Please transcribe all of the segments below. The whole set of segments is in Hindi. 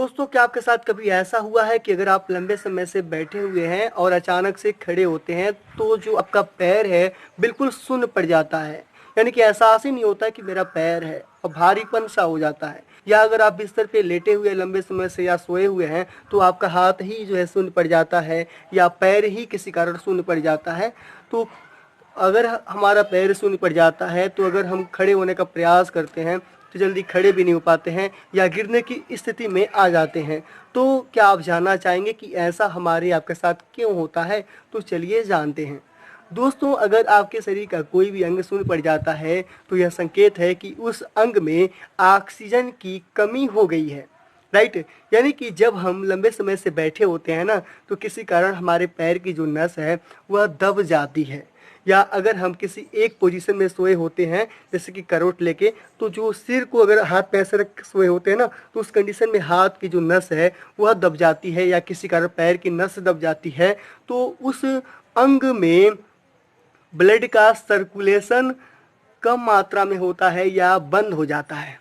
दोस्तों, क्या आपके साथ कभी ऐसा हुआ है कि अगर आप लंबे समय से बैठे हुए हैं और अचानक से खड़े होते हैं तो जो आपका पैर है बिल्कुल सुन्न पड़ जाता है, यानी कि एहसास ही नहीं होता है कि मेरा पैर है और भारीपन सा हो जाता है। या अगर आप बिस्तर पे लेटे हुए लंबे समय से या सोए हुए हैं तो आपका हाथ ही जो है सुन्न पड़ जाता है या पैर ही किसी कारण सुन्न पड़ जाता है। तो अगर हमारा पैर शून्य पड़ जाता है तो अगर हम खड़े होने का प्रयास करते हैं तो जल्दी खड़े भी नहीं हो पाते हैं या गिरने की स्थिति में आ जाते हैं। तो क्या आप जानना चाहेंगे कि ऐसा हमारे आपके साथ क्यों होता है? तो चलिए जानते हैं। दोस्तों, अगर आपके शरीर का कोई भी अंग शून्य पड़ जाता है तो यह संकेत है कि उस अंग में ऑक्सीजन की कमी हो गई है। राइट। यानी कि जब हम लंबे समय से बैठे होते हैं ना तो किसी कारण हमारे पैर की जो नस है वह दब जाती है। या अगर हम किसी एक पोजीशन में सोए होते हैं जैसे कि करवट लेके, तो जो सिर को अगर हाथ पे ऐसे रख सोए होते हैं ना तो उस कंडीशन में हाथ की जो नस है वह दब जाती है या किसी कारण पैर की नस दब जाती है। तो उस अंग में ब्लड का सर्कुलेशन कम मात्रा में होता है या बंद हो जाता है।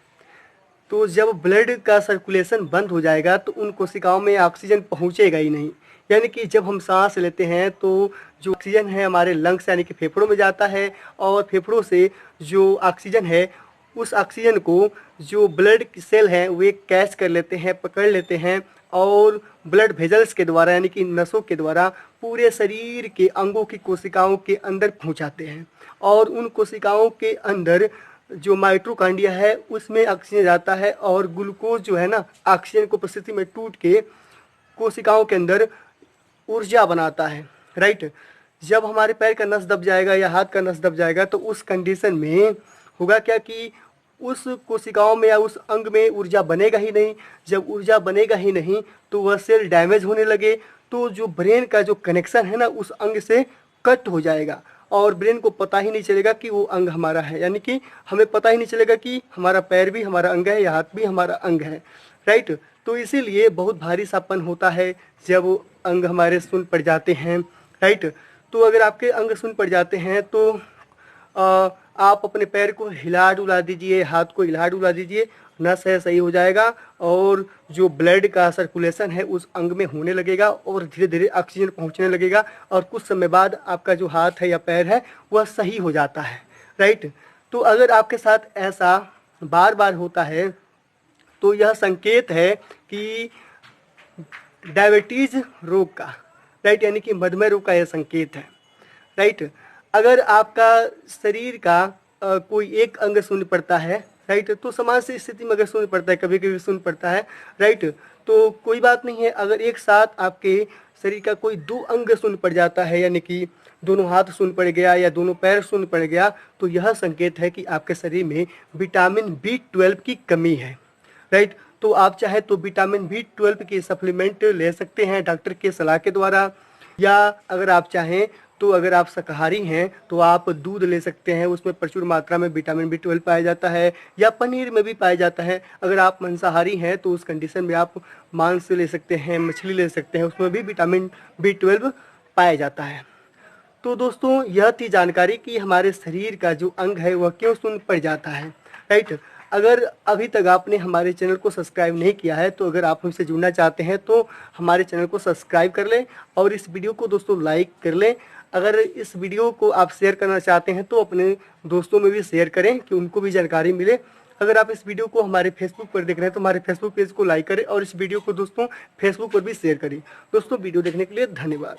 तो जब ब्लड का सर्कुलेशन बंद हो जाएगा तो उन कोशिकाओं में ऑक्सीजन पहुंचेगा ही नहीं। यानी कि जब हम सांस लेते हैं तो जो ऑक्सीजन है हमारे लंग्स यानी कि फेफड़ों में जाता है और फेफड़ों से जो ऑक्सीजन है उस ऑक्सीजन को जो ब्लड सेल हैं वे कैच कर लेते हैं, पकड़ लेते हैं और ब्लड वेजल्स के द्वारा यानी कि नसों के द्वारा पूरे शरीर के अंगों की कोशिकाओं के अंदर पहुंचाते हैं। और उन कोशिकाओं के अंदर जो माइटोकॉन्ड्रिया है उसमें ऑक्सीजन जाता है और ग्लूकोज जो है ना ऑक्सीजन को उपस्थिति में टूट के कोशिकाओं के अंदर ऊर्जा बनाता है। राइट। जब हमारे पैर का नस दब जाएगा या हाथ का नस दब जाएगा तो उस कंडीशन में होगा क्या कि उस कोशिकाओं में या उस अंग में ऊर्जा बनेगा ही नहीं। जब ऊर्जा बनेगा ही नहीं तो वह सेल डैमेज होने लगे तो जो ब्रेन का जो कनेक्शन है ना उस अंग से कट हो जाएगा और ब्रेन को पता ही नहीं चलेगा कि वो अंग हमारा है। यानी कि हमें पता ही नहीं चलेगा कि हमारा पैर भी हमारा अंग है या हाथ भी हमारा अंग है। राइट। तो इसीलिए बहुत भारी सापन होता है जब अंग हमारे सुन्न पड़ जाते हैं। राइट। तो अगर आपके अंग सुन्न पड़ जाते हैं तो आप अपने पैर को हिला डुला दीजिए, हाथ को हिला डुला दीजिए, नस है सही हो जाएगा और जो ब्लड का सर्कुलेशन है उस अंग में होने लगेगा और धीरे धीरे ऑक्सीजन पहुंचने लगेगा और कुछ समय बाद आपका जो हाथ है या पैर है वह सही हो जाता है। राइट। तो अगर आपके साथ ऐसा बार बार होता है तो यह संकेत है कि डायबिटीज रोग का, राइट, यानी कि मधुमेह रोग का यह संकेत है। राइट। अगर आपका शरीर का कोई एक अंग शून्य पड़ता है, राइट, तो सामान्य स्थिति में अगर शून्य पड़ता है, कभी कभी शून्य पड़ता है, राइट, तो कोई बात नहीं है। अगर एक साथ आपके शरीर का कोई दो अंग शून्य पड़ जाता है यानी कि दोनों हाथ शून्य पड़ गया या दोनों पैर शून्य पड़ गया तो यह संकेत है कि आपके शरीर में विटामिन B12 की कमी है। राइट। तो आप चाहे तो विटामिन B12 की सप्लीमेंट ले सकते हैं डॉक्टर के सलाह के द्वारा, या अगर आप चाहें तो अगर आप शाकाहारी हैं तो आप दूध ले सकते हैं, उसमें प्रचुर मात्रा में विटामिन B12 पाया जाता है, या पनीर में भी पाया जाता है। अगर आप मांसाहारी हैं तो उस कंडीशन में आप मांस ले सकते हैं, मछली ले सकते हैं, उसमें भी विटामिन B12 पाया जाता है। तो दोस्तों, यह थी जानकारी कि हमारे शरीर का जो अंग है वह क्यों शून्य पड़ जाता है। राइट। अगर अभी तक आपने हमारे चैनल को सब्सक्राइब नहीं किया है तो अगर आप हमसे जुड़ना चाहते हैं तो हमारे चैनल को सब्सक्राइब कर लें और इस वीडियो को दोस्तों लाइक कर लें। अगर इस वीडियो को आप शेयर करना चाहते हैं तो अपने दोस्तों में भी शेयर करें कि उनको भी जानकारी मिले। अगर आप इस वीडियो को हमारे फेसबुक पर देख रहे हैं तो हमारे फेसबुक पेज को लाइक करें और इस वीडियो को दोस्तों फेसबुक पर भी शेयर करें। दोस्तों, वीडियो देखने के लिए धन्यवाद।